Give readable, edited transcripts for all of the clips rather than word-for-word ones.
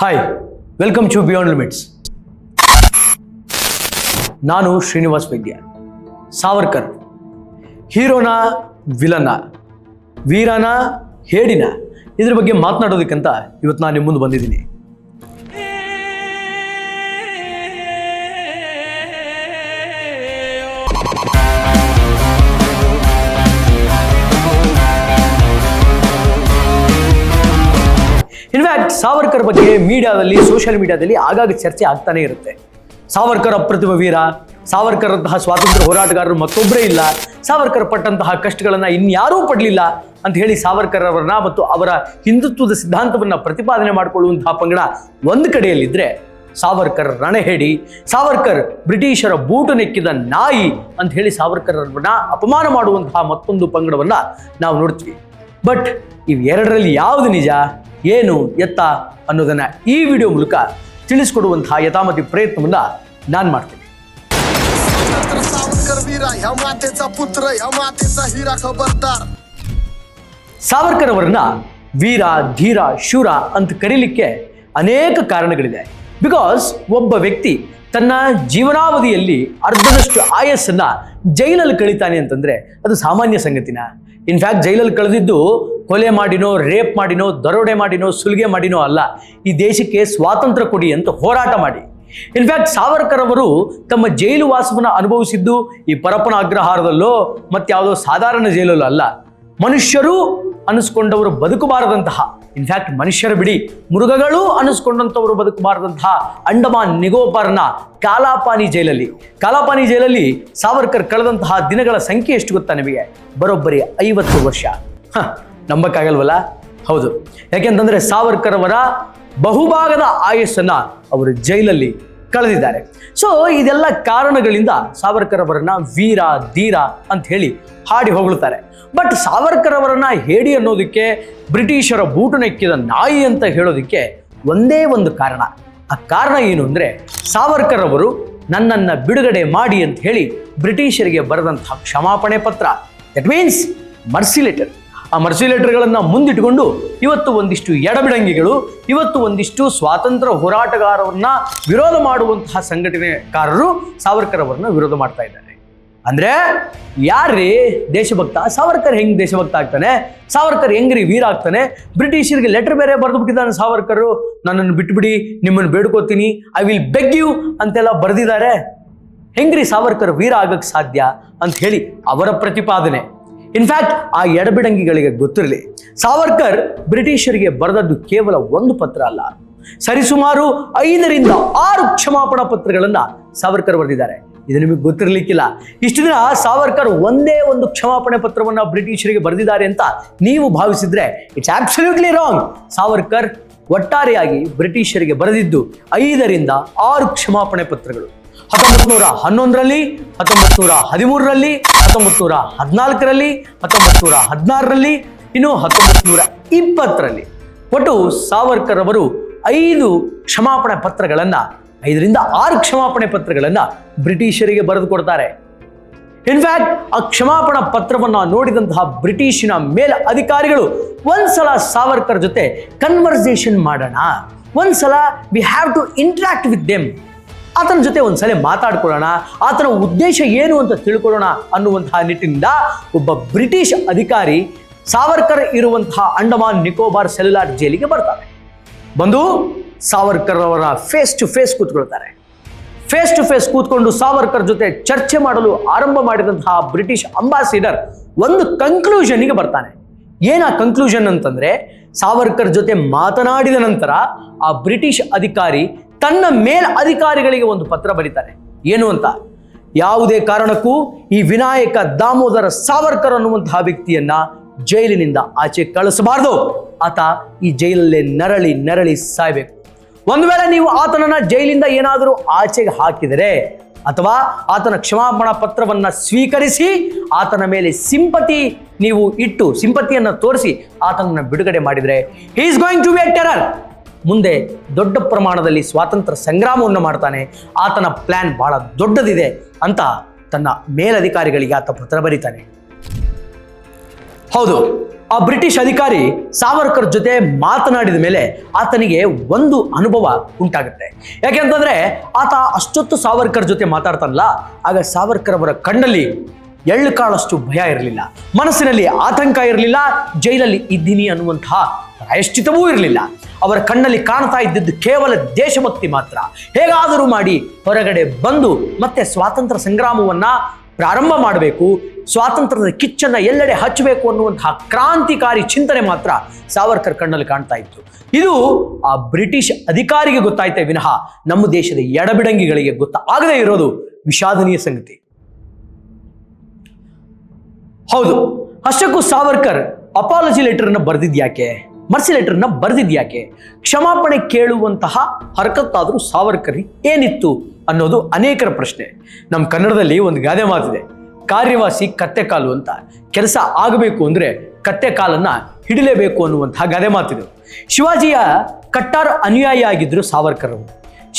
Hi welcome to beyond limits. ನಾನು ಶ್ರೀನಿವಾಸ್ ವೈದ್ಯ. Savarkar ಹೀರೋನ, villain, ವೀರನ, ಹೇಡಿನ ಇದ್ರ ಬಗ್ಗೆ ಮಾತನಾಡೋದಕ್ಕಂತ ಇವತ್ತು ನಾನು ನಿಮ್ಮ ಮುಂದೆ ಬಂದಿದ್ದೀನಿ. ಇನ್ಫ್ಯಾಕ್ಟ್ ಸಾವರ್ಕರ್ ಬಗ್ಗೆ ಮೀಡಿಯಾದಲ್ಲಿ, ಸೋಷಿಯಲ್ ಮೀಡಿಯಾದಲ್ಲಿ ಆಗಾಗ ಚರ್ಚೆ ಆಗ್ತಾನೆ ಇರುತ್ತೆ. ಸಾವರ್ಕರ್ ಅಪ್ರತಿಮ ವೀರ, ಸಾವರ್ಕರ್ ಅಂತಹ ಸ್ವಾತಂತ್ರ್ಯ ಹೋರಾಟಗಾರರು ಮತ್ತೊಬ್ಬರೇ ಇಲ್ಲ, ಸಾವರ್ಕರ್ ಪಟ್ಟಂತಹ ಕಷ್ಟಗಳನ್ನ ಇನ್ಯಾರೂ ಪಡಲಿಲ್ಲ ಅಂತ ಹೇಳಿ ಸಾವರ್ಕರ್ ಅವರನ್ನ ಮತ್ತು ಅವರ ಹಿಂದುತ್ವದ ಸಿದ್ಧಾಂತವನ್ನ ಪ್ರತಿಪಾದನೆ ಮಾಡಿಕೊಳ್ಳುವಂತಹ ಪಂಗಡ ಒಂದು ಕಡೆಯಲ್ಲಿದ್ರೆ, ಸಾವರ್ಕರ್ ರಣಹೇಡಿ, ಸಾವರ್ಕರ್ ಬ್ರಿಟಿಷರ ಬೂಟು ನೆಕ್ಕಿದ ನಾಯಿ ಅಂತ ಹೇಳಿ ಸಾವರ್ಕರ್ ಅವರನ್ನ ಅಪಮಾನ ಮಾಡುವಂತಹ ಮತ್ತೊಂದು ಪಂಗಡವನ್ನ ನಾವು ನೋಡ್ತೀವಿ. ಬಟ್ ಇವೆರಡರಲ್ಲಿ ಯಾವುದು ನಿಜ, ಏನು ಎತ್ತ ಅನ್ನೋದನ್ನ ಈ ವಿಡಿಯೋ ಮೂಲಕ ತಿಳಿಸ್ಕೊಡುವಂತಹ ಯಥಾಮತಿ ಪ್ರಯತ್ನವನ್ನ ನಾನು ಮಾಡ್ತೀನಿ. ಸಾವರ್ಕರ್ ಅವರನ್ನ ವೀರ, ಧೀರ, ಶೂರ ಅಂತ ಕರೀಲಿಕ್ಕೆ ಅನೇಕ ಕಾರಣಗಳಿದೆ. ಬಿಕಾಸ್ ಒಬ್ಬ ವ್ಯಕ್ತಿ ತನ್ನ ಜೀವನಾವಧಿಯಲ್ಲಿ ಅರ್ಧದಷ್ಟು ಆಯಸ್ಸನ್ನ ಜೈಲಲ್ಲಿ ಕಳೀತಾನೆ ಅಂತಂದ್ರೆ ಅದು ಸಾಮಾನ್ಯ ಸಂಗತಿನ? ಇನ್ಫ್ಯಾಕ್ಟ್ ಜೈಲಲ್ಲಿ ಕಳೆದಿದ್ದು ಕೊಲೆ ಮಾಡಿನೋ, ರೇಪ್ ಮಾಡಿನೋ, ದರೋಡೆ ಮಾಡಿನೋ, ಸುಲಿಗೆ ಮಾಡಿನೋ ಅಲ್ಲ, ಈ ದೇಶಕ್ಕೆ ಸ್ವಾತಂತ್ರ್ಯ ಕೊಡಿ ಅಂತ ಹೋರಾಟ ಮಾಡಿ. ಇನ್ಫ್ಯಾಕ್ಟ್ ಸಾವರ್ಕರ್ ಅವರು ತಮ್ಮ ಜೈಲು ವಾಸವನ್ನು ಅನುಭವಿಸಿದ್ದು ಈ ಪರಪ್ಪನ ಅಗ್ರಹಾರದಲ್ಲೋ ಮತ್ತಾವುದೋ ಸಾಧಾರಣ ಜೈಲಲ್ಲೋ ಅಲ್ಲ. ಮನುಷ್ಯರು ಅನಿಸ್ಕೊಂಡವರು ಬದುಕಬಾರದಂತಹ, ಇನ್ಫ್ಯಾಕ್ಟ್ ಮನುಷ್ಯರ ಬಿಡಿ, ಮೃಗಗಳು ಅನಿಸ್ಕೊಂಡಂಥವರು ಬದುಕಬಾರದಂತಹ ಅಂಡಮಾನ್ ನಿಕೋಬಾರ್ನ ಕಾಲಾಪಾನಿ ಜೈಲಲ್ಲಿ ಸಾವರ್ಕರ್ ಕಳೆದಂತಹ ದಿನಗಳ ಸಂಖ್ಯೆ ಎಷ್ಟು ಗೊತ್ತಾ ನಿಮಗೆ? ಬರೋಬ್ಬರಿ 50 ವರ್ಷ. ನಂಬಕ್ಕಾಗಲ್ವಲ್ಲ? ಹೌದು. ಯಾಕೆಂತಂದ್ರೆ ಸಾವರ್ಕರ್ ಅವರ ಬಹುಭಾಗದ ಆಯಸ್ಸನ್ನ ಅವರು ಜೈಲಲ್ಲಿ ಕಳೆದಿದ್ದಾರೆ. ಸೊ ಇದೆಲ್ಲ ಕಾರಣಗಳಿಂದ ಸಾವರ್ಕರ್ ಅವರನ್ನ ವೀರ, ಧೀರ ಅಂತ ಹೇಳಿ ಹಾಡಿ ಹೊಗಳುತ್ತಾರೆ. ಬಟ್ ಸಾವರ್ಕರ್ ಅವರನ್ನ ಹೇಡಿ ಅನ್ನೋದಕ್ಕೆ, ಬ್ರಿಟಿಷರ ಬೂಟು ನೆಕ್ಕಿದ ನಾಯಿ ಅಂತ ಹೇಳೋದಕ್ಕೆ ಒಂದೇ ಒಂದು ಕಾರಣ. ಆ ಕಾರಣ ಏನು ಅಂದ್ರೆ, ಸಾವರ್ಕರ್ ಅವರು ನನ್ನನ್ನು ಬಿಡುಗಡೆ ಮಾಡಿ ಅಂತ ಹೇಳಿ ಬ್ರಿಟಿಷರಿಗೆ ಬರೆದಂತಹ ಕ್ಷಮಾಪಣೆ ಪತ್ರ, ದಟ್ ಮೀನ್ಸ್ ಮರ್ಸಿ ಲೆಟರ್. ಆ ಮರ್ಸಿ ಲೆಟರ್ಗಳನ್ನು ಮುಂದಿಟ್ಟುಕೊಂಡು ಇವತ್ತು ಒಂದಿಷ್ಟು ಎಡಬಿಡಂಗಿಗಳು, ಇವತ್ತು ಒಂದಿಷ್ಟು ಸ್ವಾತಂತ್ರ್ಯ ಹೋರಾಟಗಾರರನ್ನ ವಿರೋಧ ಮಾಡುವಂತಹ ಸಂಘಟನೆಕಾರರು ಸಾವರ್ಕರ್ ಅವರನ್ನ ವಿರೋಧ ಮಾಡ್ತಾ ಇದ್ದಾರೆ. ಅಂದ್ರೆ ಯಾರ್ರೀ ದೇಶಭಕ್ತ? ಸಾವರ್ಕರ್ ಹೆಂಗ್ ದೇಶಭಕ್ತ ಆಗ್ತಾನೆ? ಸಾವರ್ಕರ್ ಹೆಂಗ್ರಿ ವೀರ ಆಗ್ತಾನೆ? ಬ್ರಿಟಿಷರಿಗೆ ಲೆಟರ್ ಬೇರೆ ಬರೆದು ಬಿಟ್ಟಿದ್ದಾನೆ ಸಾವರ್ಕರ್, ನನ್ನನ್ನು ಬಿಟ್ಬಿಡಿ, ನಿಮ್ಮನ್ನು ಬೇಡ್ಕೋತೀನಿ, ಐ ವಿಲ್ ಬೆಗ್ ಯು ಅಂತೆಲ್ಲ ಬರೆದಿದ್ದಾರೆ. ಹೆಂಗ್ರಿ ಸಾವರ್ಕರ್ ವೀರ ಆಗಕ್ಕೆ ಸಾಧ್ಯ ಅಂತ ಹೇಳಿ ಅವರ ಪ್ರತಿಪಾದನೆ. ಇನ್ಫ್ಯಾಕ್ಟ್ ಆ ಎಡಬಿಡಂಗಿಗಳಿಗೆ ಗೊತ್ತಿರಲಿ, ಸಾವರ್ಕರ್ ಬ್ರಿಟಿಷರಿಗೆ ಬರೆದದ್ದು ಕೇವಲ ಒಂದು ಪತ್ರ ಅಲ್ಲ, ಸರಿಸುಮಾರು 5 ರಿಂದ 6 ಕ್ಷಮಾಪಣಾ ಪತ್ರಗಳನ್ನ ಸಾವರ್ಕರ್ ಬರೆದಿದ್ದಾರೆ. ಇದು ನಿಮಗೆ ಗೊತ್ತಿರಲಿಕ್ಕಿಲ್ಲ. ಇಷ್ಟು ದಿನ ಸಾವರ್ಕರ್ ಒಂದೇ ಒಂದು ಕ್ಷಮಾಪಣೆ ಪತ್ರವನ್ನ ಬ್ರಿಟಿಷರಿಗೆ ಬರೆದಿದ್ದಾರೆ ಅಂತ ನೀವು ಭಾವಿಸಿದ್ರೆ ಇಟ್ಸ್ ಆಬ್ಸಲ್ಯೂಟ್ಲಿ ರಾಂಗ್. ಸಾವರ್ಕರ್ ಒಟ್ಟಾರೆಯಾಗಿ ಬ್ರಿಟಿಷರಿಗೆ ಬರೆದಿದ್ದು 5 ರಿಂದ 6 ಕ್ಷಮಾಪಣೆ ಪತ್ರಗಳು. 1911ರಲ್ಲಿ, 1913ರಲ್ಲಿ, 1914ರಲ್ಲಿ, 1916ರಲ್ಲಿ, ಇನ್ನು 1920ರಲ್ಲಿ ಒಟ್ಟು ಸಾವರ್ಕರ್ ಅವರು 5 ಕ್ಷಮಾಪಣೆ ಪತ್ರಗಳನ್ನ, 5 ರಿಂದ 6 ಕ್ಷಮಾಪಣೆ ಪತ್ರಗಳನ್ನ ಬ್ರಿಟಿಷರಿಗೆ ಬರೆದು ಕೊಡ್ತಾರೆ. ಇನ್ಫ್ಯಾಕ್ಟ್ ಆ ಕ್ಷಮಾಪಣಾ ಪತ್ರವನ್ನ ನೋಡಿದಂತಹ ಬ್ರಿಟಿಷಿನ ಮೇಲ್ ಅಧಿಕಾರಿಗಳು ಒಂದ್ಸಲ ಸಾವರ್ಕರ್ ಜೊತೆ ಕನ್ವರ್ಸೇಷನ್ ಮಾಡೋಣ, ಒಂದ್ಸಲ we have to interact with them, ಆತನ ಜೊತೆ ಒಂದ್ಸಲ ಮಾತಾಡ್ಕೊಳ್ಳೋಣ, ಆತನ ಉದ್ದೇಶ ಏನು ಅಂತ ತಿಳ್ಕೊಳ್ಳೋಣ ಅನ್ನುವಂತಹ ನಿಟ್ಟಿನಿಂದ ಒಬ್ಬ ಬ್ರಿಟಿಷ್ ಅಧಿಕಾರಿ ಸಾವರ್ಕರ್ ಇರುವಂತಹ ಅಂಡಮಾನ್ ನಿಕೋಬಾರ್ ಸೆಲ್ಯುಲಾರ್ ಜೈಲಿಗೆ ಬರ್ತಾರೆ. ಬಂದು ಸಾವರ್ಕರ್ ಅವರ ಫೇಸ್ ಟು ಫೇಸ್ ಕೂತ್ಕೊಳ್ತಾರೆ. ಫೇಸ್ ಟು ಫೇಸ್ ಕೂತ್ಕೊಂಡು ಸಾವರ್ಕರ್ ಜೊತೆ ಚರ್ಚೆ ಮಾಡಲು ಆರಂಭ ಮಾಡಿದಂತಹ ಬ್ರಿಟಿಷ್ ಅಂಬಾಸಿಡರ್ ಒಂದು ಕನ್ಕ್ಲೂಷನ್ಗೆ ಬರ್ತಾನೆ. ಏನ ಕನ್ಕ್ಲೂಷನ್ ಅಂತಂದ್ರೆ, ಸಾವರ್ಕರ್ ಜೊತೆ ಮಾತನಾಡಿದ ನಂತರ ಆ ಬ್ರಿಟಿಷ್ ಅಧಿಕಾರಿ ತನ್ನ ಮೇಲ್ ಅಧಿಕಾರಿಗಳಿಗೆ ಒಂದು ಪತ್ರ ಬರೀತಾರೆ. ಏನು ಅಂತ, ಯಾವುದೇ ಕಾರಣಕ್ಕೂ ಈ ವಿನಾಯಕ ದಾಮೋದರ ಸಾವರ್ಕರ್ ಅನ್ನುವಂತಹ ವ್ಯಕ್ತಿಯನ್ನ ಜೈಲಿನಿಂದ ಆಚೆ ಕಳಿಸಬಾರ್ದು, ಆತ ಈ ಜೈಲಲ್ಲೇ ನರಳಿ ನರಳಿ ಸಾಯ್ಬೇಕು. ಒಂದು ವೇಳೆ ನೀವು ಆತನನ್ನ ಜೈಲಿಂದ ಏನಾದರೂ ಆಚೆಗೆ ಹಾಕಿದರೆ ಅಥವಾ ಆತನ ಕ್ಷಮಾಪಣಾ ಪತ್ರವನ್ನ ಸ್ವೀಕರಿಸಿ ಆತನ ಮೇಲೆ ಸಿಂಪತಿಯನ್ನ ತೋರಿಸಿ ಆತನನ್ನ ಬಿಡುಗಡೆ ಮಾಡಿದರೆ, he is going to be a terror. ಮುಂದೆ ದೊಡ್ಡ ಪ್ರಮಾಣದಲ್ಲಿ ಸ್ವಾತಂತ್ರ್ಯ ಸಂಗ್ರಾಮವನ್ನು ಮಾಡ್ತಾನೆ, ಆತನ ಪ್ಲಾನ್ ಬಹಳ ದೊಡ್ಡದಿದೆ ಅಂತ ತನ್ನ ಮೇಲಧಿಕಾರಿಗಳಿಗೆ ಆತ ಪತ್ರ ಬರೀತಾನೆ. ಹೌದು, ಆ ಬ್ರಿಟಿಷ್ ಅಧಿಕಾರಿ ಸಾವರ್ಕರ್ ಜೊತೆ ಮಾತನಾಡಿದ ಮೇಲೆ ಆತನಿಗೆ ಒಂದು ಅನುಭವ ಉಂಟಾಗುತ್ತೆ. ಯಾಕೆಂತಂದ್ರೆ ಆತ ಅಷ್ಟೊತ್ತು ಸಾವರ್ಕರ್ ಜೊತೆ ಮಾತಾಡ್ತಾನಲ್ಲ, ಆಗ ಸಾವರ್ಕರ್ ಅವರ ಕಣ್ಣಲ್ಲಿ ಎಳ್ಳು ಕಾಳಷ್ಟು ಭಯ ಇರಲಿಲ್ಲ, ಮನಸ್ಸಿನಲ್ಲಿ ಆತಂಕ ಇರಲಿಲ್ಲ, ಜೈಲಲ್ಲಿ ಇದ್ದೀನಿ ಅನ್ನುವಂತಹ ಪ್ರಾಯಶ್ಚಿತವೂ ಇರಲಿಲ್ಲ. ಅವರ ಕಣ್ಣಲ್ಲಿ ಕಾಣ್ತಾ ಇದ್ದಿದ್ದು ಕೇವಲ ದೇಶಭಕ್ತಿ ಮಾತ್ರ. ಹೇಗಾದರೂ ಮಾಡಿ ಹೊರಗಡೆ ಬಂದು ಮತ್ತೆ ಸ್ವಾತಂತ್ರ್ಯ ಸಂಗ್ರಾಮವನ್ನ ಪ್ರಾರಂಭ ಮಾಡಬೇಕು, ಸ್ವಾತಂತ್ರ್ಯದ ಕಿಚ್ಚನ್ನ ಎಲ್ಲೆಡೆ ಹಚ್ಚಬೇಕು ಅನ್ನುವಂತಹ ಕ್ರಾಂತಿಕಾರಿ ಚಿಂತನೆ ಮಾತ್ರ ಸಾವರ್ಕರ್ ಕಣ್ಣಲ್ಲಿ ಕಾಣ್ತಾ ಇತ್ತು. ಇದು ಆ ಬ್ರಿಟಿಷ್ ಅಧಿಕಾರಿಗೆ ಗೊತ್ತಾಯ್ತೇ ವಿನಃ ನಮ್ಮ ದೇಶದ ಎಡಬಿಡಂಗಿಗಳಿಗೆ ಗೊತ್ತಾಗದೇ ಇರೋದು ವಿಷಾದನೀಯ ಸಂಗತಿ. ಹೌದು, ಅಷ್ಟಕ್ಕೂ ಸಾವರ್ಕರ್ ಅಪಾಲಜಿ ಲೆಟರ್ನ ಬರೆದಿದ್ಯಾಕೆ, ಮರ್ಸಿ ಲೆಟರ್ನ ಬರೆದಿದ್ಯಾಕೆ, ಕ್ಷಮಾಪಣೆ ಕೇಳುವಂತಹ ಹರಕತ್ತಾದರೂ ಸಾವರ್ಕರ್ ಏನಿತ್ತು ಅನ್ನೋದು ಅನೇಕರ ಪ್ರಶ್ನೆ. ನಮ್ಮ ಕನ್ನಡದಲ್ಲಿ ಒಂದು ಗಾದೆ ಮಾತಿದೆ, ಕಾರ್ಯವಾಸಿ ಕತ್ತೆ ಕಾಲು ಅಂತ. ಕೆಲಸ ಆಗಬೇಕು ಅಂದರೆ ಕತ್ತೆ ಕಾಲನ್ನ ಹಿಡಿಲೇಬೇಕು ಅನ್ನುವಂತಹ ಗಾದೆ ಮಾತಿದೆ. ಶಿವಾಜಿಯ ಕಟ್ಟಾರ ಅನುಯಾಯಿ ಆಗಿದ್ರು ಸಾವರ್ಕರ್ ಅವರು.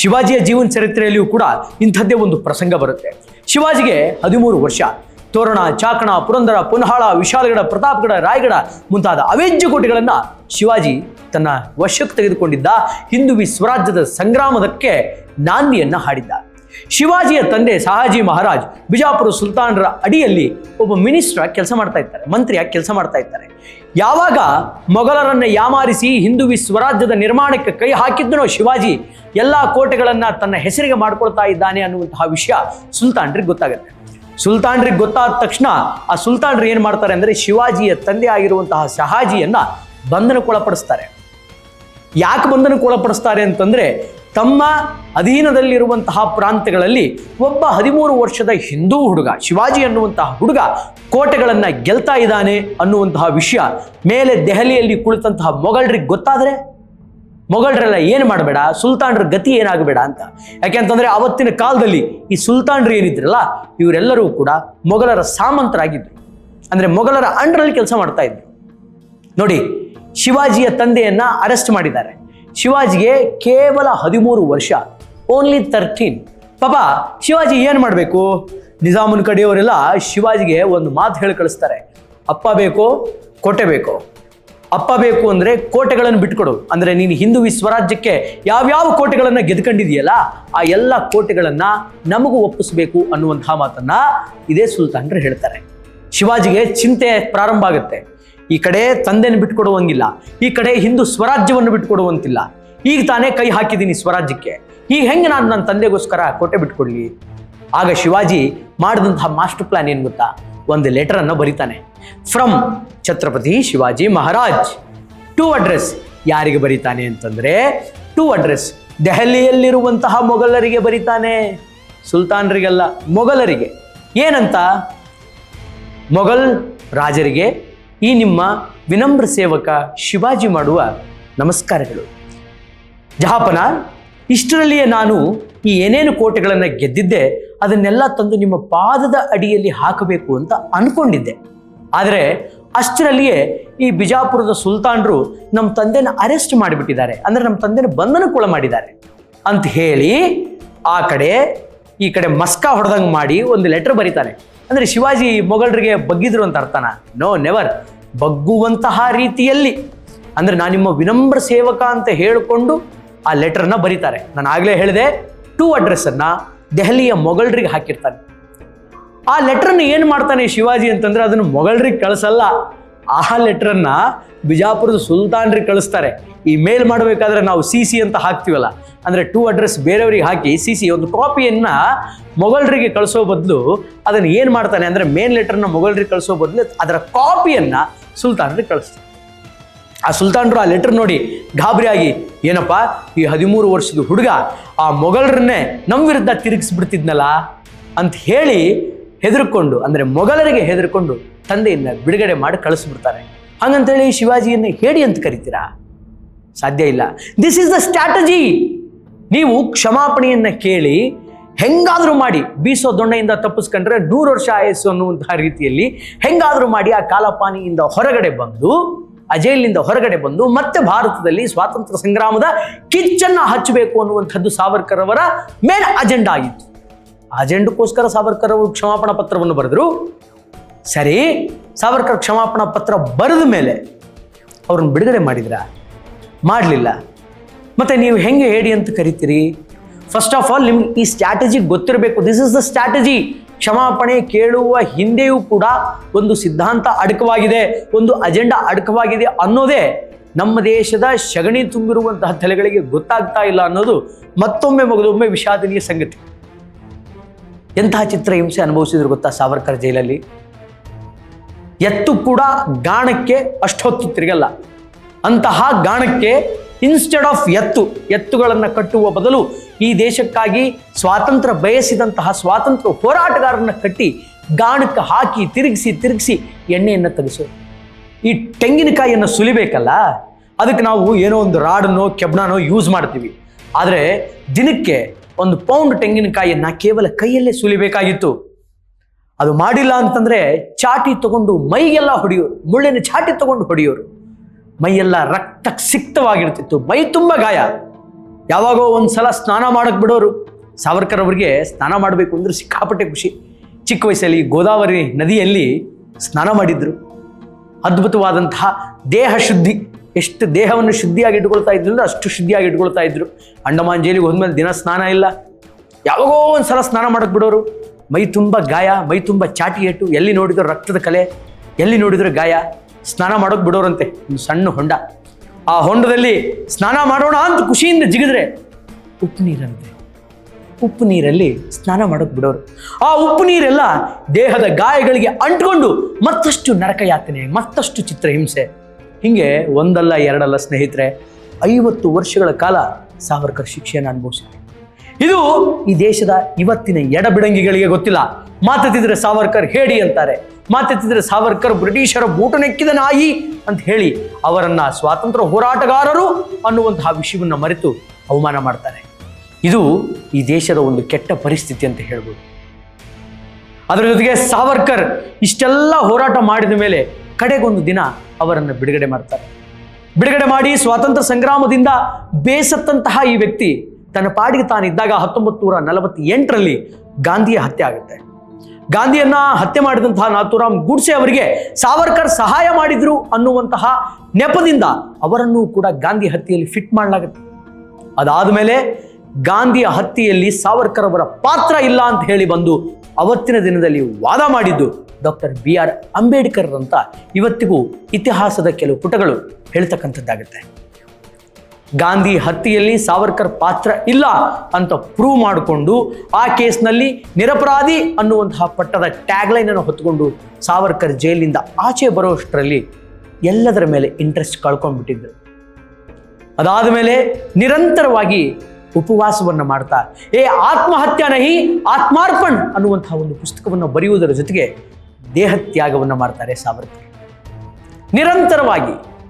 ಶಿವಾಜಿಯ ಜೀವನ ಚರಿತ್ರೆಯಲ್ಲಿಯೂ ಕೂಡ ಇಂಥದ್ದೇ ಒಂದು ಪ್ರಸಂಗ ಬರುತ್ತೆ. ಶಿವಾಜಿಗೆ 13 ವರ್ಷ. ತೋರಣ, ಚಾಕಣ, ಪುರಂದರ, ಪುನಹಾಳ, ವಿಶಾಲಗಡ, ಪ್ರತಾಪ್ಗಡ, ರಾಯಗಡ ಮುಂತಾದ ಅವೇಜ್ಯ ಕೋಟೆಗಳನ್ನು ಶಿವಾಜಿ ತನ್ನ ವಶಕ್ಕೆ ತೆಗೆದುಕೊಂಡಿದ್ದ. ಹಿಂದುವಿ ಸ್ವರಾಜ್ಯದ ಸಂಗ್ರಾಮದಕ್ಕೆ ನಾಂದಿಯನ್ನ ಹಾಡಿದ್ದ. ಶಿವಾಜಿಯ ತಂದೆ ಶಹಾಜಿ ಮಹಾರಾಜ್ ಬಿಜಾಪುರ ಸುಲ್ತಾನರ ಅಡಿಯಲ್ಲಿ ಒಬ್ಬ ಮಿನಿಸ್ಟರ್ ಕೆಲಸ ಮಾಡ್ತಾ ಇರ್ತಾರೆ, ಮಂತ್ರಿಯಾಗಿ ಕೆಲಸ ಮಾಡ್ತಾ ಇರ್ತಾರೆ. ಯಾವಾಗ ಮೊಘಲರನ್ನ ಯಾಮಾರಿಸಿ ಹಿಂದುವಿ ಸ್ವರಾಜ್ಯದ ನಿರ್ಮಾಣಕ್ಕೆ ಕೈ ಹಾಕಿದ್ದನೋ ಶಿವಾಜಿ, ಎಲ್ಲ ಕೋಟೆಗಳನ್ನ ತನ್ನ ಹೆಸರಿಗೆ ಮಾಡ್ಕೊಳ್ತಾ ಇದ್ದಾನೆ ಅನ್ನುವಂತಹ ವಿಷಯ ಸುಲ್ತಾನರಿಗೆ ಗೊತ್ತಾಗುತ್ತೆ. ಸುಲ್ತಾನರಿಗೆ ಗೊತ್ತಾದ ತಕ್ಷಣ ಆ ಸುಲ್ತಾನರು ಏನು ಮಾಡ್ತಾರೆ ಅಂದರೆ ಶಿವಾಜಿಯ ತಂದೆ ಆಗಿರುವಂತಹ ಶಹಾಜಿಯನ್ನ ಬಂಧನಕ್ಕೊಳಪಡಿಸ್ತಾರೆ. ಯಾಕೆ ಬಂಧನಕ್ಕೊಳಪಡಿಸ್ತಾರೆ ಅಂತಂದ್ರೆ, ತಮ್ಮ ಅಧೀನದಲ್ಲಿರುವಂತಹ ಪ್ರಾಂತ್ಯಗಳಲ್ಲಿ ಒಬ್ಬ 13 ವರ್ಷದ ಹಿಂದೂ ಹುಡುಗ, ಶಿವಾಜಿ ಅನ್ನುವಂತಹ ಹುಡುಗ ಕೋಟೆಗಳನ್ನ ಗೆಲ್ತಾ ಇದ್ದಾನೆ ಅನ್ನುವಂತಹ ವಿಷಯ ಮೇಲೆ ದೆಹಲಿಯಲ್ಲಿ ಕುಳಿತಂತಹ ಮೊಘಲರಿಗೆ ಗೊತ್ತಾದರೆ ಮೊಘಲರೆಲ್ಲ ಏನು ಮಾಡಬೇಡ, ಸುಲ್ತಾನರ ಗತಿ ಏನಾಗಬೇಡ ಅಂತ. ಯಾಕೆಂತಂದ್ರೆ ಅವತ್ತಿನ ಕಾಲದಲ್ಲಿ ಈ ಸುಲ್ತಾನರು ಏನಿದ್ರಲ್ಲ, ಇವರೆಲ್ಲರೂ ಕೂಡ ಮೊಘಲರ ಸಾಮಂತರಾಗಿದ್ರು, ಅಂದ್ರೆ ಮೊಘಲರ ಅಂಡರಲ್ಲಿ ಕೆಲಸ ಮಾಡ್ತಾ ಇದ್ರು. ನೋಡಿ, ಶಿವಾಜಿಯ ತಂದೆಯನ್ನ ಅರೆಸ್ಟ್ ಮಾಡಿದ್ದಾರೆ. ಶಿವಾಜಿಗೆ ಕೇವಲ 13 ವರ್ಷ, ಓನ್ಲಿ 13. ಪಾಪ ಶಿವಾಜಿ ಏನು ಮಾಡಬೇಕು? ನಿಜಾಮನ ಕಡೆಯವರೆಲ್ಲ ಶಿವಾಜಿಗೆ ಒಂದು ಮಾತು ಹೇಳಿ ಕಳಿಸ್ತಾರೆ, ಅಪ್ಪ ಬೇಕೋ ಕೋಟೆ ಬೇಕೋ. ಅಪ್ಪ ಬೇಕು ಅಂದರೆ ಕೋಟೆಗಳನ್ನು ಬಿಟ್ಕೊಡು, ಅಂದರೆ ನೀನು ಹಿಂದುವಿ ಸ್ವರಾಜ್ಯಕ್ಕೆ ಯಾವ್ಯಾವ ಕೋಟೆಗಳನ್ನು ಗೆದ್ಕೊಂಡಿದೆಯಲ್ಲ ಆ ಎಲ್ಲ ಕೋಟೆಗಳನ್ನು ನಮಗೂ ಒಪ್ಪಿಸಬೇಕು ಅನ್ನುವಂತಹ ಮಾತನ್ನ ಇದೇ ಸುಲ್ತಾನರು ಹೇಳ್ತಾರೆ. ಶಿವಾಜಿಗೆ ಚಿಂತೆ ಪ್ರಾರಂಭ ಆಗುತ್ತೆ. ಈ ಕಡೆ ತಂದೆನ ಬಿಟ್ಕೊಡುವಂಗಿಲ್ಲ, ಈ ಕಡೆ ಹಿಂದೂ ಸ್ವರಾಜ್ಯವನ್ನು ಬಿಟ್ಕೊಡುವಂತಿಲ್ಲ. ಈಗ ತಾನೇ ಕೈ ಹಾಕಿದ್ದೀನಿ ಸ್ವರಾಜ್ಯಕ್ಕೆ, ಈಗ ಹೆಂಗೆ ನಾನು ನನ್ನ ತಂದೆಗೋಸ್ಕರ ಕೋಟೆ ಬಿಟ್ಕೊಡ್ಲಿ? ಆಗ ಶಿವಾಜಿ ಮಾಡಿದಂತಹ ಮಾಸ್ಟರ್ ಪ್ಲಾನ್ ಏನು ಗೊತ್ತಾ? ಒಂದು ಲೆಟರನ್ನು ಬರೀತಾನೆ. From Chhatrapati Shivaji Maharaj to address. ಯಾರಿಗೆ ಬರೀತಾನೆ ಅಂತಂದ್ರೆ, ಟು ಅಡ್ರೆಸ್ ದೆಹಲಿಯಲ್ಲಿರುವಂತಹ ಮೊಘಲರಿಗೆ ಬರೀತಾನೆ, ಸುಲ್ತಾನರಿಗೆಲ್ಲ, ಮೊಘಲರಿಗೆ. ಏನಂತ? ಮೊಘಲ್ ರಾಜರಿಗೆ ಈ ನಿಮ್ಮ ವಿನಮ್ರ ಸೇವಕ ಶಿವಾಜಿ ಮಾಡುವ ನಮಸ್ಕಾರಗಳು. ಜಹಾಪನ, ಇಷ್ಟರಲ್ಲಿಯೇ ನಾನು ಈ ಏನೇನು ಕೋಟೆಗಳನ್ನು ಗೆದ್ದಿದ್ದೆ ಅದನ್ನೆಲ್ಲ ತಂದು ನಿಮ್ಮ ಪಾದದ ಅಡಿಯಲ್ಲಿ ಹಾಕಬೇಕು ಅಂತ ಅನ್ಕೊಂಡಿದ್ದೆ. ಆದರೆ ಅಷ್ಟರಲ್ಲಿಯೇ ಈ ಬಿಜಾಪುರದ ಸುಲ್ತಾನರು ನಮ್ಮ ತಂದೆನ ಅರೆಸ್ಟ್ ಮಾಡಿಬಿಟ್ಟಿದ್ದಾರೆ, ಅಂದರೆ ನಮ್ಮ ತಂದೆನ ಬಂಧನಕ್ಕೊಳ ಮಾಡಿದ್ದಾರೆ ಅಂತ ಹೇಳಿ ಆ ಕಡೆ ಈ ಕಡೆ ಮಸ್ಕಾ ಹೊಡೆದಂಗೆ ಮಾಡಿ ಒಂದು ಲೆಟರ್ ಬರೀತಾನೆ. ಅಂದರೆ ಶಿವಾಜಿ ಮೊಘಲರಿಗೆ ಬಗ್ಗಿದ್ರು ಅಂತ ಅರ್ಥನ? No, never. ಬಗ್ಗುವಂತಹ ರೀತಿಯಲ್ಲಿ, ಅಂದರೆ ನಾನು ನಿಮ್ಮ ವಿನಮ್ರ ಸೇವಕ ಅಂತ ಹೇಳಿಕೊಂಡು ಆ ಲೆಟರ್ನ ಬರೀತಾರೆ. ನಾನು ಆಗಲೇ ಹೇಳಿದೆ, ಟು ಅಡ್ರೆಸ್ಸನ್ನು ದೆಹಲಿಯ ಮೊಘಲರಿಗೆ ಹಾಕಿರ್ತಾನೆ. ಆ ಲೆಟರ್ನ ಏನು ಮಾಡ್ತಾನೆ ಶಿವಾಜಿ ಅಂತಂದ್ರೆ, ಅದನ್ನು ಮೊಘಲರಿಗೆ ಕಳಿಸಲ್ಲ, ಆ ಲೆಟರನ್ನ ಬಿಜಾಪುರದ ಸುಲ್ತಾನರಿಗೆ ಕಳಿಸ್ತಾರೆ. ಈ ಮೇಲ್ ಮಾಡಬೇಕಾದ್ರೆ ನಾವು CC ಅಂತ ಹಾಕ್ತೀವಲ್ಲ, ಅಂದರೆ ಟು ಅಡ್ರೆಸ್ ಬೇರೆಯವರಿಗೆ ಹಾಕಿ CC ಒಂದು ಕಾಪಿಯನ್ನು ಮೊಘಲರಿಗೆ ಕಳಿಸೋ ಬದಲು ಅದನ್ನು ಏನು ಮಾಡ್ತಾನೆ ಅಂದರೆ, ಮೇನ್ ಲೆಟರ್ನ ಮೊಘಲರಿಗೆ ಕಳಿಸೋ ಬದಲು ಅದರ ಕಾಪಿಯನ್ನು ಸುಲ್ತಾನರಿಗೆ ಕಳಿಸ್ತಾರೆ. ಆ ಸುಲ್ತಾನರು ಆ ಲೆಟರ್ ನೋಡಿ ಗಾಬರಿಯಾಗಿ, ಏನಪ್ಪ ಈ 13 ವರ್ಷದ ಹುಡುಗ ಆ ಮೊಘಲರನ್ನೇ ನಮ್ಮ ವಿರುದ್ಧ ತಿರುಗಿಸ್ಬಿಡ್ತಿದ್ನಲ್ಲ ಅಂತ ಹೇಳಿ ಹೆದರ್ಕೊಂಡು, ಅಂದರೆ ಮೊಘಲರಿಗೆ ಹೆದರ್ಕೊಂಡು ತಂದೆಯನ್ನು ಬಿಡುಗಡೆ ಮಾಡಿ ಕಳಿಸ್ಬಿಡ್ತಾರೆ. ಹಾಗಂತೇಳಿ ಶಿವಾಜಿಯನ್ನು ಹೇಳಿ ಅಂತ ಕರಿತೀರಾ? ಸಾಧ್ಯ ಇಲ್ಲ. This is the strategy. ನೀವು ಕ್ಷಮಾಪಣೆಯನ್ನು ಕೇಳಿ ಹೆಂಗಾದರೂ ಮಾಡಿ ಬೀಸೋ ದೊಣ್ಣೆಯಿಂದ ತಪ್ಪಿಸ್ಕೊಂಡ್ರೆ 100 ವರ್ಷ ಆಯಸ್ಸು ಅನ್ನುವಂತಹ ರೀತಿಯಲ್ಲಿ ಹೆಂಗಾದರೂ ಮಾಡಿ ಆ ಕಾಲಪಾನಿಯಿಂದ ಹೊರಗಡೆ ಬಂದು, ಆ ಜೈಲಿನಿಂದ ಹೊರಗಡೆ ಬಂದು ಮತ್ತೆ ಭಾರತದಲ್ಲಿ ಸ್ವಾತಂತ್ರ್ಯ ಸಂಗ್ರಾಮದ ಕಿಚ್ಚನ್ನು ಹಚ್ಚಬೇಕು ಅನ್ನುವಂಥದ್ದು ಸಾವರ್ಕರ್ ಅವರ ಮೇನ್ ಅಜೆಂಡಾ ಆಗಿತ್ತು. ಆ ಅಜೆಂಡಕ್ಕೋಸ್ಕರ ಸಾವರ್ಕರ್ ಅವರು ಕ್ಷಮಾಪಣಾ ಪತ್ರವನ್ನು ಬರೆದರು. ಸರಿ, ಸಾವರ್ಕರ್ ಕ್ಷಮಾಪಣಾ ಪತ್ರ ಬರೆದ ಮೇಲೆ ಅವ್ರನ್ನ ಬಿಡುಗಡೆ ಮಾಡಿದ್ರ? ಮಾಡಲಿಲ್ಲ. ಮತ್ತೆ ನೀವು ಹೆಂಗೆ ಹೇಳಿ ಅಂತ ಕರಿತೀರಿ? ಫಸ್ಟ್ ಆಫ್ ಆಲ್ ನಿಮ್ಗೆ ಈ ಸ್ಟ್ರಾಟಜಿ ಗೊತ್ತಿರಬೇಕು. This is the strategy. ಕ್ಷಮಾಪಣೆ ಕೇಳುವ ಹಿಂದೆಯೂ ಕೂಡ ಒಂದು ಸಿದ್ಧಾಂತ ಅಡಕವಾಗಿದೆ, ಒಂದು ಅಜೆಂಡಾ ಅಡಕವಾಗಿದೆ ಅನ್ನೋದೇ ನಮ್ಮ ದೇಶದ ಸಗಣಿ ತುಂಬಿರುವಂತಹ ತಲೆಗಳಿಗೆ ಗೊತ್ತಾಗ್ತಾ ಇಲ್ಲ ಅನ್ನೋದು ಮತ್ತೊಮ್ಮೆ ಮಗದೊಮ್ಮೆ ವಿಷಾದನೀಯ ಸಂಗತಿ. ಎಂತಹ ಚಿತ್ರಹಿಂಸೆ ಅನುಭವಿಸಿದ್ರು ಗೊತ್ತಾ ಸಾವರ್ಕರ್ ಜೈಲಲ್ಲಿ? ಎತ್ತು ಕೂಡ ಗಾಣಕ್ಕೆ ಅಷ್ಟೊತ್ತು ತಿರುಗಲ್ಲ. ಅಂತಹ ಗಾಣಕ್ಕೆ ಇನ್ಸ್ಟೆಡ್ ಆಫ್ ಎತ್ತುಗಳನ್ನು ಕಟ್ಟುವ ಬದಲು ಈ ದೇಶಕ್ಕಾಗಿ ಸ್ವಾತಂತ್ರ್ಯ ಬಯಸಿದಂತಹ ಸ್ವಾತಂತ್ರ್ಯ ಹೋರಾಟಗಾರರನ್ನ ಕಟ್ಟಿ ಗಾಣಕ್ಕೆ ಹಾಕಿ ತಿರುಗಿಸಿ ಎಣ್ಣೆಯನ್ನು ತೆಗೆಸೋದು. ಈ ತೆಂಗಿನಕಾಯಿಯನ್ನು ಸುಲಿಬೇಕಲ್ಲ, ಅದಕ್ಕೆ ನಾವು ಏನೋ ಒಂದು ರಾಡನ್ನೋ ಕೆಬ್ಣನೋ ಯೂಸ್ ಮಾಡ್ತೀವಿ. ಆದರೆ ದಿನಕ್ಕೆ 1 ಪೌಂಡ್ ತೆಂಗಿನಕಾಯಿಯನ್ನು ಕೇವಲ ಕೈಯಲ್ಲೇ ಸುಲಿಬೇಕಾಗಿತ್ತು. ಅದು ಮಾಡಿಲ್ಲ ಅಂತಂದ್ರೆ ಚಾಟಿ ತಗೊಂಡು ಮೈಗೆಲ್ಲ ಹೊಡೆಯೋರು, ಮುಳ್ಳಿನ ಚಾಟಿ ತಗೊಂಡು ಹೊಡೆಯೋರು. ಮೈಯೆಲ್ಲ ರಕ್ತ ಸಿಕ್ತವಾಗಿರ್ತಿತ್ತು, ಮೈ ತುಂಬ ಗಾಯ. ಯಾವಾಗೋ ಒಂದ್ಸಲ ಸ್ನಾನ ಮಾಡಕ್ಕೆ ಬಿಡೋರು. ಸಾವರ್ಕರ್ ಅವರಿಗೆ ಸ್ನಾನ ಮಾಡಬೇಕು ಅಂದ್ರೆ ಸಿಕ್ಕಾಪಟ್ಟೆ ಖುಷಿ. ಚಿಕ್ಕ ವಯಸ್ಸಲ್ಲಿ ಗೋದಾವರಿ ನದಿಯಲ್ಲಿ ಸ್ನಾನ ಮಾಡಿದ್ರು. ಅದ್ಭುತವಾದಂತಹ ದೇಹ ಶುದ್ಧಿ, ಎಷ್ಟು ದೇಹವನ್ನು ಶುದ್ಧಿಯಾಗಿ ಇಟ್ಕೊಳ್ತಾ ಇದ್ರು ಅಂದ್ರೆ ಅಷ್ಟು ಶುದ್ಧಿಯಾಗಿ ಇಟ್ಕೊಳ್ತಾ ಇದ್ರು. ಅಂಡಮಾನ್ ಜೈಲಿಗೆ ಹೋದ್ಮೇಲೆ ದಿನ ಸ್ನಾನ ಇಲ್ಲ, ಯಾವಾಗೋ ಒಂದ್ಸಲ ಸ್ನಾನ ಮಾಡಕ್ಕೆ ಬಿಡೋರು. ಮೈ ತುಂಬ ಗಾಯ, ಮೈ ತುಂಬ ಚಾಟಿ ಏಟು, ಎಲ್ಲಿ ನೋಡಿದ್ರು ರಕ್ತದ ಕಲೆ, ಎಲ್ಲಿ ನೋಡಿದ್ರು ಗಾಯ. ಸ್ನಾನ ಮಾಡೋಕೆ ಬಿಡೋರಂತೆ ಒಂದು ಸಣ್ಣ ಹೊಂಡ. ಆ ಹೊಂಡದಲ್ಲಿ ಸ್ನಾನ ಮಾಡೋಣ ಅಂತ ಖುಷಿಯಿಂದ ಜಿಗಿದ್ರೆ ಉಪ್ಪು ನೀರಂತೆ. ಉಪ್ಪು ನೀರಲ್ಲಿ ಸ್ನಾನ ಮಾಡೋಕೆ ಬಿಡೋರು. ಆ ಉಪ್ಪು ನೀರೆಲ್ಲ ದೇಹದ ಗಾಯಗಳಿಗೆ ಅಂಟ್ಕೊಂಡು ಮತ್ತಷ್ಟು ನರಕ ಯಾತನೆ, ಮತ್ತಷ್ಟು ಚಿತ್ರಹಿಂಸೆ. ಹೀಗೆ ಒಂದಲ್ಲ ಎರಡಲ್ಲ ಸ್ನೇಹಿತರೆ, 50 ವರ್ಷಗಳ ಕಾಲ ಸಾವರ್ಕರ್ ಶಿಕ್ಷೆಯನ್ನು ಅನುಭವಿಸಿದ್ರು. ಇದು ಈ ದೇಶದ ಇವತ್ತಿನ ಎಡಬಿಡಂಗಿಗಳಿಗೆ ಗೊತ್ತಿಲ್ಲ. ಮಾತೆತ್ತಿದ್ರೆ ಸಾವರ್ಕರ್ ಹೇಡಿ ಅಂತಾರೆ, ಮಾತೆತ್ತಿದ್ರೆ ಸಾವರ್ಕರ್ ಬ್ರಿಟಿಷರ ಬೂಟು ನೆಕ್ಕಿದ ನಾಯಿ ಅಂತ ಹೇಳಿ ಅವರನ್ನ ಸ್ವಾತಂತ್ರ್ಯ ಹೋರಾಟಗಾರರು ಅನ್ನುವಂತಹ ವಿಷಯವನ್ನು ಮರೆತು ಅವಮಾನ ಮಾಡ್ತಾರೆ. ಇದು ಈ ದೇಶದ ಒಂದು ಕೆಟ್ಟ ಪರಿಸ್ಥಿತಿ ಅಂತ ಹೇಳ್ಬೋದು. ಅದರ ಜೊತೆಗೆ ಸಾವರ್ಕರ್ ಇಷ್ಟೆಲ್ಲ ಹೋರಾಟ ಮಾಡಿದ ಮೇಲೆ ಕಡೆಗೊಂದು ದಿನ ಅವರನ್ನು ಬಿಡುಗಡೆ ಮಾಡ್ತಾರೆ. ಬಿಡುಗಡೆ ಮಾಡಿ ಸ್ವಾತಂತ್ರ್ಯ ಸಂಗ್ರಾಮದಿಂದ ಬೇಸತ್ತಂತಹ ಈ ವ್ಯಕ್ತಿ ತನ್ನ ಪಾಡಿಗೆ ತಾನಿದ್ದಾಗ 1948ರಲ್ಲಿ ಗಾಂಧಿಯ ಹತ್ಯೆ ಆಗುತ್ತೆ. ಗಾಂಧಿಯನ್ನ ಹತ್ಯೆ ಮಾಡಿದಂತಹ ನಾಥೂರಾಮ್ ಗೂಡ್ಸೆ ಅವರಿಗೆ ಸಾವರ್ಕರ್ ಸಹಾಯ ಮಾಡಿದ್ರು ಅನ್ನುವಂತಹ ನೆಪದಿಂದ ಅವರನ್ನು ಕೂಡ ಗಾಂಧಿ ಹತ್ಯೆಯಲ್ಲಿ ಫಿಟ್ ಮಾಡಲಾಗುತ್ತೆ. ಅದಾದ ಮೇಲೆ ಗಾಂಧಿಯ ಹತ್ಯೆಯಲ್ಲಿ ಸಾವರ್ಕರ್ ಅವರ ಪಾತ್ರ ಇಲ್ಲ ಅಂತ ಹೇಳಿ ಬಂದು ಅವತ್ತಿನ ದಿನದಲ್ಲಿ ವಾದ ಮಾಡಿದ್ದು ಡಾಕ್ಟರ್ BR ಅಂಬೇಡ್ಕರ್ ಅಂತ ಇವತ್ತಿಗೂ ಇತಿಹಾಸದ ಕೆಲವು ಪುಟಗಳು ಹೇಳ್ತಕ್ಕಂಥದ್ದಾಗುತ್ತೆ. ಗಾಂಧಿ ಹತ್ಯೆಯಲ್ಲಿ ಸಾವರ್ಕರ್ ಪಾತ್ರ ಇಲ್ಲ ಅಂತ ಪ್ರೂವ್ ಮಾಡಿಕೊಂಡು ಆ ಕೇಸ್ನಲ್ಲಿ ನಿರಪರಾಧಿ ಅನ್ನುವಂತಹ ಪಟ್ಟದ ಟ್ಯಾಗ್ಲೈನ್ ಅನ್ನು ಹೊತ್ತುಕೊಂಡು ಸಾವರ್ಕರ್ ಜೈಲಿನಿಂದ ಆಚೆ ಬರೋಷ್ಟರಲ್ಲಿ ಎಲ್ಲದರ ಮೇಲೆ ಇಂಟ್ರೆಸ್ಟ್ ಕಳ್ಕೊಂಡ್ಬಿಟ್ಟಿದ್ರು. ಅದಾದ ಮೇಲೆ ನಿರಂತರವಾಗಿ ಉಪವಾಸವನ್ನು ಮಾಡ್ತಾ ಆತ್ಮಹತ್ಯಾ ನಹಿ ಆತ್ಮಾರ್ಪಣ್ ಅನ್ನುವಂತಹ ಒಂದು ಪುಸ್ತಕವನ್ನು ಬರೆಯುವುದರ ಜೊತೆಗೆ ದೇಹತ್ಯಾಗವನ್ನು ಮಾಡ್ತಾರೆ ಸಾವರ್ಕರ್.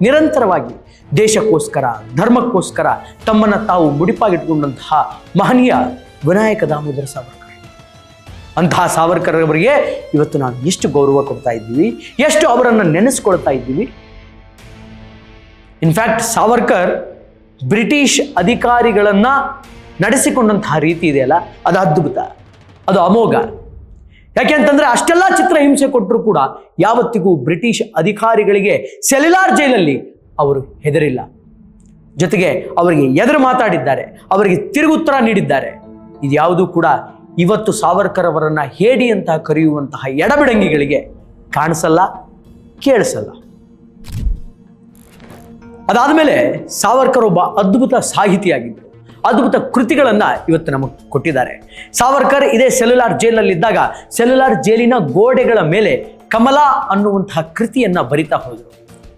ನಿರಂತರವಾಗಿ ದೇಶಕ್ಕೋಸ್ಕರ, ಧರ್ಮಕ್ಕೋಸ್ಕರ ತಮ್ಮನ್ನು ತಾವು ಮುಡಿಪಾಗಿಟ್ಕೊಂಡಂತಹ ಮಹನೀಯ ವಿನಾಯಕ ದಾಮೋದರ ಸಾವರ್ಕರ್. ಅಂತಹ ಸಾವರ್ಕರ್ ಅವರಿಗೆ ಇವತ್ತು ನಾವು ಎಷ್ಟು ಗೌರವ ಕೊಡ್ತಾ ಇದ್ದೀವಿ, ಎಷ್ಟು ಅವರನ್ನು ನೆನೆಸ್ಕೊಳ್ತಾ ಇದ್ದೀವಿ. ಇನ್ಫ್ಯಾಕ್ಟ್ ಸಾವರ್ಕರ್ ಬ್ರಿಟಿಷ್ ಅಧಿಕಾರಿಗಳನ್ನ ನಡೆಸಿಕೊಂಡಂತಹ ರೀತಿ ಇದೆಯಲ್ಲ, ಅದು ಅದ್ಭುತ, ಅದು ಅಮೋಘ. ಯಾಕೆಂತಂದ್ರೆ ಅಷ್ಟೆಲ್ಲ ಚಿತ್ರಹಿಂಸೆ ಕೊಟ್ಟರು ಕೂಡ ಯಾವತ್ತಿಗೂ ಬ್ರಿಟಿಷ್ ಅಧಿಕಾರಿಗಳಿಗೆ ಸೆಲ್ಯುಲಾರ್ ಜೈಲಲ್ಲಿ ಅವರು ಹೆದರಿಲ್ಲ. ಜೊತೆಗೆ ಅವರಿಗೆ ಎದುರು ಮಾತಾಡಿದ್ದಾರೆ, ಅವರಿಗೆ ತಿರುಗುತ್ತರ ನೀಡಿದ್ದಾರೆ. ಇದ್ಯಾವುದೂ ಕೂಡ ಇವತ್ತು ಸಾವರ್ಕರ್ ಅವರನ್ನ ಹೇಡಿ ಅಂತ ಕರೆಯುವಂತಹ ಎಡಬಿಡಂಗಿಗಳಿಗೆ ಕಾಣಿಸಲ್ಲ, ಕೇಳಿಸಲ್ಲ. ಅದಾದಮೇಲೆ ಸಾವರ್ಕರ್ ಒಬ್ಬ ಅದ್ಭುತ ಸಾಹಿತಿಯಾಗಿದ್ದರು. ಅದ್ಭುತ ಕೃತಿಗಳನ್ನು ಇವತ್ತು ನಮಗೆ ಕೊಟ್ಟಿದ್ದಾರೆ. ಸಾವರ್ಕರ್ ಇದೇ ಸೆಲ್ಯುಲಾರ್ ಜೈಲಲ್ಲಿದ್ದಾಗ ಸೆಲ್ಯುಲಾರ್ ಜೈಲಿನ ಗೋಡೆಗಳ ಮೇಲೆ ಕಮಲ ಅನ್ನುವಂತಹ ಕೃತಿಯನ್ನು ಬರಿತಾ ಹೋದರು.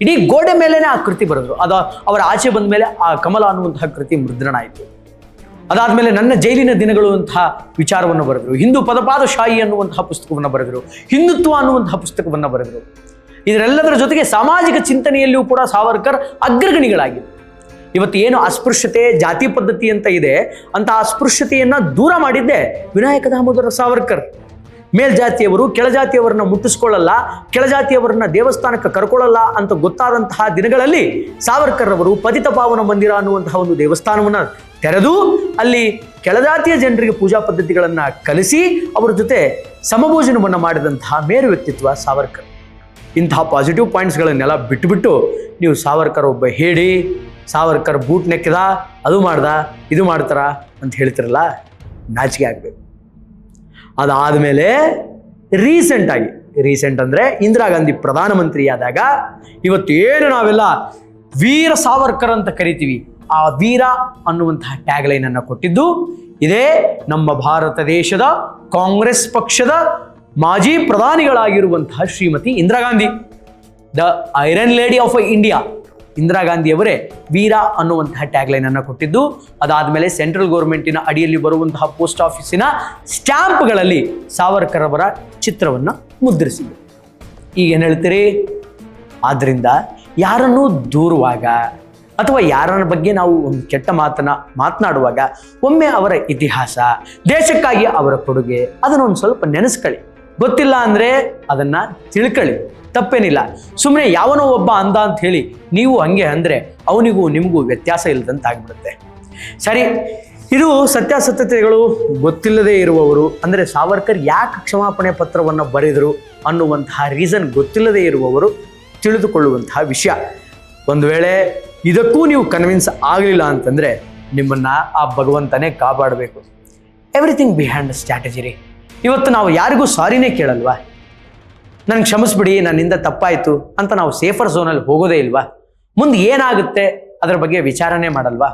ಇಡೀ ಗೋಡೆ ಮೇಲೇನೆ ಆ ಕೃತಿ ಬರೆದ್ರು. ಅದು ಅವರ ಆಚೆ ಬಂದ ಮೇಲೆ ಆ ಕಮಲ ಅನ್ನುವಂತಹ ಕೃತಿ ಮುದ್ರಣ ಆಯಿತು. ಅದಾದಮೇಲೆ ನನ್ನ ಜೈಲಿನ ದಿನಗಳು ಅಂತಹ ವಿಚಾರವನ್ನು ಬರೆದರು. ಹಿಂದೂ ಪದಪಾದಶಾಹಿ ಅನ್ನುವಂತಹ ಪುಸ್ತಕವನ್ನು ಬರೆದರು. ಹಿಂದುತ್ವ ಅನ್ನುವಂತಹ ಪುಸ್ತಕವನ್ನು ಬರೆದರು. ಇದರೆಲ್ಲದರ ಜೊತೆಗೆ ಸಾಮಾಜಿಕ ಚಿಂತನೆಯಲ್ಲಿಯೂ ಕೂಡ ಸಾವರ್ಕರ್ ಅಗ್ರಗಣಿಗಳಾಗಿದ್ದರು. ಇವತ್ತು ಏನು ಅಸ್ಪೃಶ್ಯತೆ, ಜಾತಿ ಪದ್ಧತಿ ಅಂತ ಇದೆ, ಅಂತ ಅಸ್ಪೃಶ್ಯತೆಯನ್ನು ದೂರ ಮಾಡಿದ್ದೆ ವಿನಾಯಕ ದಾಮೋದರ ಸಾವರ್ಕರ್. ಮೇಲ್ಜಾತಿಯವರು ಕೆಳಜಾತಿಯವರನ್ನ ಮುಟ್ಟಿಸ್ಕೊಳ್ಳಲ್ಲ, ಕೆಳಜಾತಿಯವರನ್ನ ದೇವಸ್ಥಾನಕ್ಕೆ ಕರ್ಕೊಳ್ಳಲ್ಲ ಅಂತ ಗೊತ್ತಾದಂತಹ ದಿನಗಳಲ್ಲಿ ಸಾವರ್ಕರ್ ಅವರು ಪತಿತ ಪಾವನ ಮಂದಿರ ಅನ್ನುವಂತಹ ಒಂದು ದೇವಸ್ಥಾನವನ್ನು ತೆರೆದು ಅಲ್ಲಿ ಕೆಳಜಾತಿಯ ಜನರಿಗೆ ಪೂಜಾ ಪದ್ಧತಿಗಳನ್ನು ಕಲಿಸಿ ಅವರ ಜೊತೆ ಸಮಭೋಜನವನ್ನು ಮಾಡಿದಂತಹ ಮೇರು ವ್ಯಕ್ತಿತ್ವ ಸಾವರ್ಕರ್. ಇಂತಹ ಪಾಸಿಟಿವ್ ಪಾಯಿಂಟ್ಸ್ಗಳನ್ನೆಲ್ಲ ಬಿಟ್ಟುಬಿಟ್ಟು ನೀವು ಸಾವರ್ಕರ್ ಒಬ್ಬ ಹೇಳಿ, ಸಾವರ್ಕರ್ ಬೂಟ್ ನೆಕ್ಕಿದ, ಅದು ಮಾಡ್ದ, ಇದು ಮಾಡ್ತಾರ ಅಂತ ಹೇಳ್ತಿರಲ್ಲ, ನಾಚಿಕೆ ಆಗಬೇಕು. ಅದಾದಮೇಲೆ ರೀಸೆಂಟ್ ಅಂದರೆ ಇಂದಿರಾ ಗಾಂಧಿ ಪ್ರಧಾನಮಂತ್ರಿ ಆದಾಗ ಇವತ್ತು ಏನು ನಾವೆಲ್ಲ ವೀರ ಸಾವರ್ಕರ್ ಅಂತ ಕರಿತೀವಿ, ಆ ವೀರ ಅನ್ನುವಂತಹ ಟ್ಯಾಗ್ಲೈನನ್ನು ಕೊಟ್ಟಿದ್ದು ಇದೇ ನಮ್ಮ ಭಾರತ ದೇಶದ ಕಾಂಗ್ರೆಸ್ ಪಕ್ಷದ ಮಾಜಿ ಪ್ರಧಾನಿಗಳಾಗಿರುವಂತಹ Shrimati Indira Gandhi, the iron lady of India. Indira ಗಾಂಧಿಯವರೇ ವೀರ ಅನ್ನುವಂತಹ ಟ್ಯಾಗ್ಲೈನನ್ನು ಕೊಟ್ಟಿದ್ದು. ಅದಾದಮೇಲೆ ಸೆಂಟ್ರಲ್ ಗೌರ್ಮೆಂಟಿನ ಅಡಿಯಲ್ಲಿ ಬರುವಂತಹ ಪೋಸ್ಟ್ ಆಫೀಸಿನ ಸ್ಟ್ಯಾಂಪ್ಗಳಲ್ಲಿ ಸಾವರ್ಕರ್ ಅವರ ಚಿತ್ರವನ್ನು ಮುದ್ರಿಸಿದ್ರು. ಈಗ ಏನು ಹೇಳ್ತೀರಿ? ಆದ್ದರಿಂದ ಯಾರನ್ನೂ ದೂರುವಾಗ ಅಥವಾ ಯಾರನ್ನ ಬಗ್ಗೆ ನಾವು ಒಂದು ಕೆಟ್ಟ ಮಾತನಾಡುವಾಗ ಒಮ್ಮೆ ಅವರ ಇತಿಹಾಸ, ದೇಶಕ್ಕಾಗಿ ಅವರ ಕೊಡುಗೆ ಅದನ್ನೊಂದು ಸ್ವಲ್ಪ ನೆನೆಸ್ಕೊಳ್ಳಿ. ಗೊತ್ತಿಲ್ಲ ಅಂದರೆ ಅದನ್ನು ತಿಳ್ಕೊಳ್ಳಿ, ತಪ್ಪೇನಿಲ್ಲ. ಸುಮ್ಮನೆ ಯಾವನೋ ಒಬ್ಬ ಅಂದ ಅಂತ ಹೇಳಿ ನೀವು ಹಂಗೆ ಅಂದರೆ ಅವನಿಗೂ ನಿಮಗೂ ವ್ಯತ್ಯಾಸ ಇಲ್ಲದಂತ ಆಗ್ಬಿಡುತ್ತೆ. ಸರಿ, ಇದು ಸತ್ಯಾಸತ್ಯತೆಗಳು ಗೊತ್ತಿಲ್ಲದೆ ಇರುವವರು, ಅಂದರೆ ಸಾವರ್ಕರ್ ಯಾಕೆ ಕ್ಷಮಾಪಣೆ ಪತ್ರವನ್ನು ಬರೆದರು ಅನ್ನುವಂತಹ ರೀಸನ್ ಗೊತ್ತಿಲ್ಲದೆ ಇರುವವರು ತಿಳಿದುಕೊಳ್ಳುವಂತಹ ವಿಷಯ. ಒಂದು ವೇಳೆ ಇದಕ್ಕೂ ನೀವು ಕನ್ವಿನ್ಸ್ ಆಗಲಿಲ್ಲ ಅಂತಂದರೆ ನಿಮ್ಮನ್ನು ಆ ಭಗವಂತನೇ ಕಾಪಾಡಬೇಕು. ಎವ್ರಿಥಿಂಗ್ ಬಿಹೈಂಡ್ ಸ್ಟ್ರಾಟಜಿ ರೀ. ಇವತ್ತು ನಾವು ಯಾರಿಗೂ ಸಾರಿನೇ ಕೇಳಲ್ವಾ? ನನಗೆ ಕ್ಷಮಿಸ್ಬಿಡಿ, ನನ್ನಿಂದ ತಪ್ಪಾಯಿತು ಅಂತ ನಾವು ಸೇಫರ್ ಝೋನಲ್ಲಿ ಹೋಗೋದೇ ಇಲ್ವಾ? ಮುಂದೆ ಏನಾಗುತ್ತೆ ಅದರ ಬಗ್ಗೆ ವಿಚಾರಣೆ ಮಾಡಲ್ವಾ?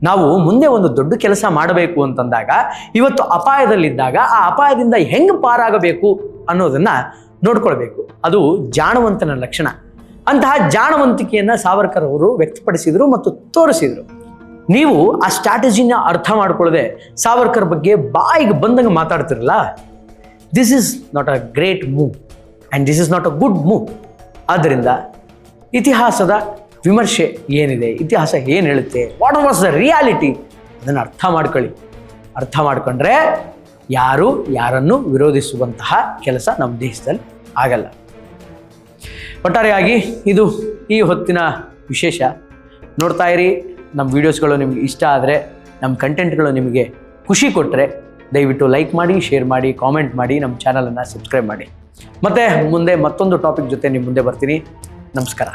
ನಾವು ಮುಂದೆ ಒಂದು ದೊಡ್ಡ ಕೆಲಸ ಮಾಡಬೇಕು ಅಂತಂದಾಗ, ಇವತ್ತು ಅಪಾಯದಲ್ಲಿದ್ದಾಗ ಆ ಅಪಾಯದಿಂದ ಹೆಂಗೆ ಪಾರಾಗಬೇಕು ಅನ್ನೋದನ್ನು ನೋಡ್ಕೊಳ್ಬೇಕು. ಅದು ಜಾಣವಂತನ ಲಕ್ಷಣ. ಅಂತಹ ಜಾಣವಂತಿಕೆಯನ್ನು ಸಾವರ್ಕರ್ ಅವರು ವ್ಯಕ್ತಪಡಿಸಿದರು ಮತ್ತು ತೋರಿಸಿದರು. ನೀವು ಆ ಸ್ಟ್ರಾಟಜಿನ ಅರ್ಥ ಮಾಡ್ಕೊಳ್ಳದೆ ಸಾವರ್ಕರ್ ಬಗ್ಗೆ ಬಾಯಿಗೆ ಬಂದಂಗೆ ಮಾತಾಡ್ತಿರಲ್ಲ, this is not a great move and this is not a good move. ಆದ್ದರಿಂದ ಇತಿಹಾಸದ ವಿಮರ್ಶೆ ಏನಿದೆ, ಇತಿಹಾಸ ಏನು ಹೇಳುತ್ತೆ, ವಾಟ್ ವಾಸ್ ದ ರಿಯಾಲಿಟಿ, ಅದನ್ನು ಅರ್ಥ ಮಾಡ್ಕೊಳ್ಳಿ. ಅರ್ಥ ಮಾಡ್ಕೊಂಡ್ರೆ ಯಾರು ಯಾರನ್ನು ವಿರೋಧಿಸುವಂತಹ ಕೆಲಸ ನಮ್ಮ ದೇಶದಲ್ಲಿ ಆಗಲ್ಲ. ಒಟ್ಟಾರೆಯಾಗಿ ಇದು ಈ ಹೊತ್ತಿನ ವಿಶೇಷ. ನೋಡ್ತಾ ಇರಿ. ನಮ್ಮ ವೀಡಿಯೋಸ್ಗಳು ನಿಮಗೆ ಇಷ್ಟ ಆದರೆ, ನಮ್ಮ ಕಂಟೆಂಟ್ಗಳು ನಿಮಗೆ ಖುಷಿ ಕೊಟ್ಟರೆ ದಯವಿಟ್ಟು ಲೈಕ್ ಮಾಡಿ, ಶೇರ್ ಮಾಡಿ, ಕಾಮೆಂಟ್ ಮಾಡಿ, ನಮ್ಮ ಚಾನಲನ್ನು ಸಬ್ಸ್ಕ್ರೈಬ್ ಮಾಡಿ. ಮತ್ತು ಮುಂದೆ ಮತ್ತೊಂದು ಟಾಪಿಕ್ ಜೊತೆ ನಿಮ್ಮ ಮುಂದೆ ಬರ್ತೀನಿ. ನಮಸ್ಕಾರ.